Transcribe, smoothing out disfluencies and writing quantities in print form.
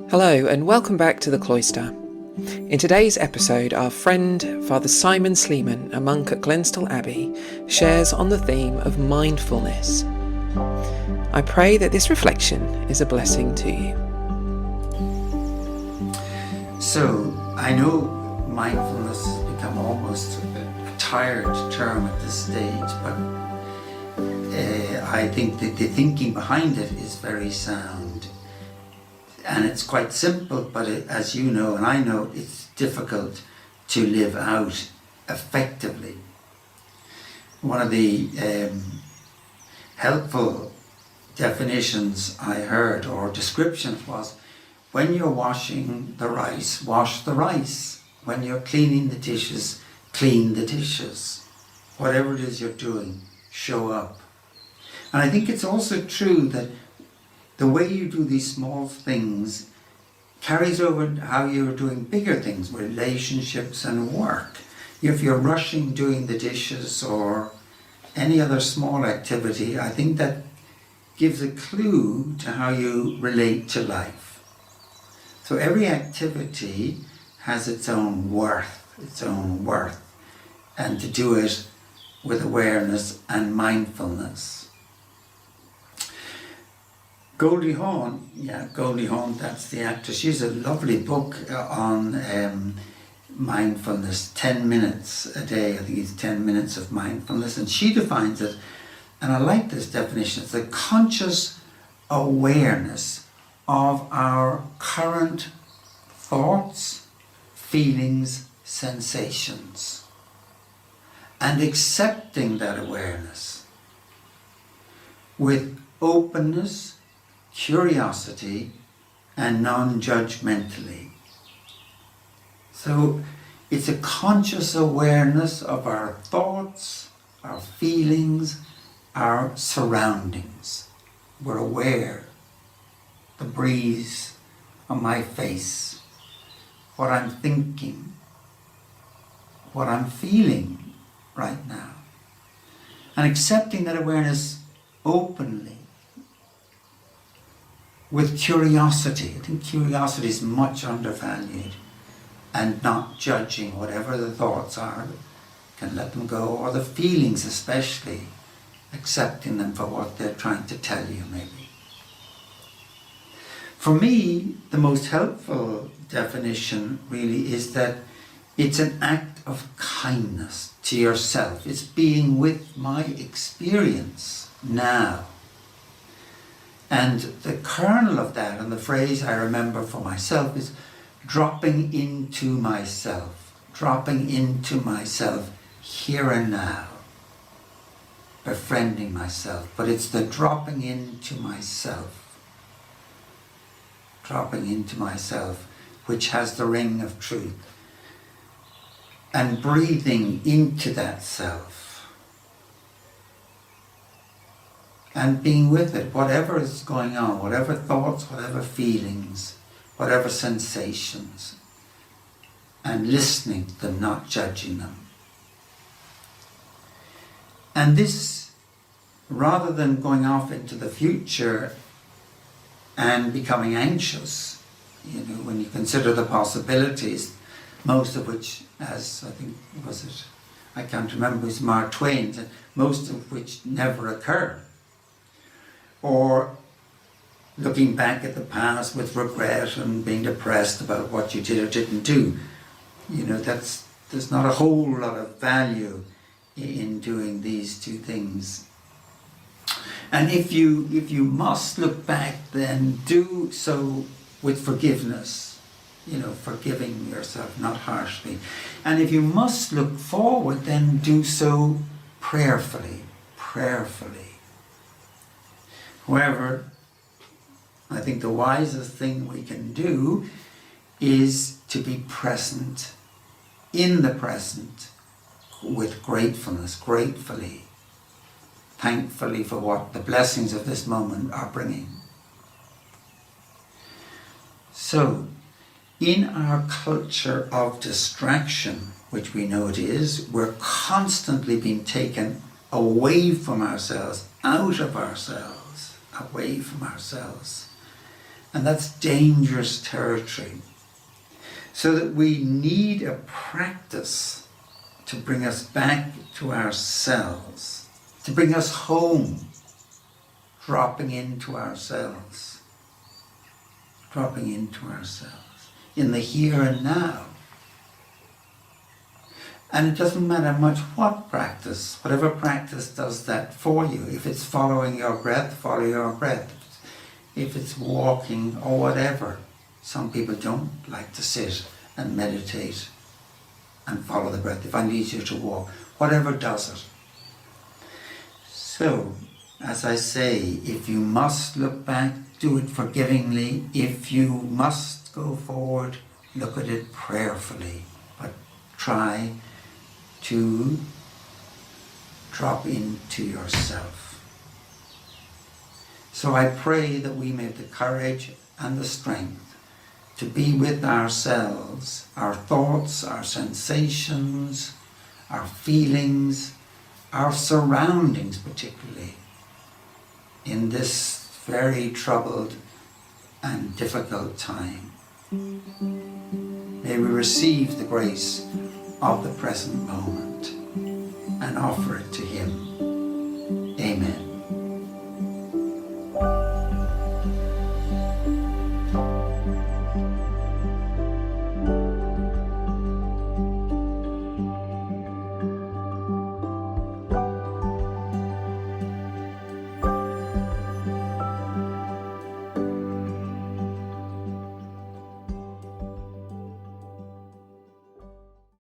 Hello and welcome back to the Cloister. In today's episode, our friend Father Simon Sleeman, a monk at Glenstall Abbey, shares on the theme of mindfulness. I pray that this reflection is a blessing to you. So, I know mindfulness has become almost a tired term at this stage, but I think that the thinking behind it is very sound. And it's quite simple, but as you know and I know, it's difficult to live out effectively. One of the helpful definitions I heard, or descriptions, was when you're washing the rice, wash the rice. When you're cleaning the dishes, clean the dishes. Whatever it is you're doing, show up. And I think it's also true that the way you do these small things carries over how you're doing bigger things, relationships and work. If you're rushing doing the dishes or any other small activity, I think that gives a clue to how you relate to life. So every activity has its own worth, and to do it with awareness and mindfulness. Goldie Hawn, that's the actress. She's a lovely book on mindfulness, 10 minutes a day. I think it's 10 minutes of mindfulness. And she defines it, and I like this definition, it's a conscious awareness of our current thoughts, feelings, sensations, and accepting that awareness with openness, curiosity, and non-judgmentally. So it's a conscious awareness of our thoughts, our feelings, our surroundings. We're aware, the breeze on my face, what I'm thinking, what I'm feeling right now. And accepting that awareness openly, with curiosity. I think curiosity is much undervalued, and not judging whatever the thoughts are, can let them go, or the feelings especially, accepting them for what they're trying to tell you maybe. For me, the most helpful definition really is that it's an act of kindness to yourself. It's being with my experience now. And the kernel of that, and the phrase I remember for myself, is dropping into myself here and now, befriending myself. But it's the dropping into myself, which has the ring of truth, and breathing into that self. And being with it, whatever is going on, whatever thoughts, whatever feelings, whatever sensations, and listening to them, not judging them. And this, rather than going off into the future and becoming anxious, when you consider the possibilities, most of which, as I think, I can't remember, it was Mark Twain, most of which never occur. Or looking back at the past with regret and being depressed about what you did or didn't do. There's not a whole lot of value in doing these two things. And if you must look back, then do so with forgiveness, forgiving yourself, not harshly. And if you must look forward, then do so prayerfully. However, I think the wisest thing we can do is to be present, in the present, with gratefulness, gratefully, thankfully for what the blessings of this moment are bringing. So, in our culture of distraction, which we know it is, we're constantly being taken away from ourselves, out of ourselves, away from ourselves. And that's dangerous territory. So that we need a practice to bring us back to ourselves, to bring us home, dropping into ourselves, in the here and now. And it doesn't matter much what practice, whatever practice does that for you. If it's following your breath, follow your breath. If it's walking or whatever. Some people don't like to sit and meditate and follow the breath. They find it easier to walk. Whatever does it. So, as I say, if you must look back, do it forgivingly. If you must go forward, look at it prayerfully. But try to drop into yourself. So I pray that we may have the courage and the strength to be with ourselves, our thoughts, our sensations, our feelings, our surroundings particularly, in this very troubled and difficult time. May we receive the grace of the present moment and offer it to Him. Amen.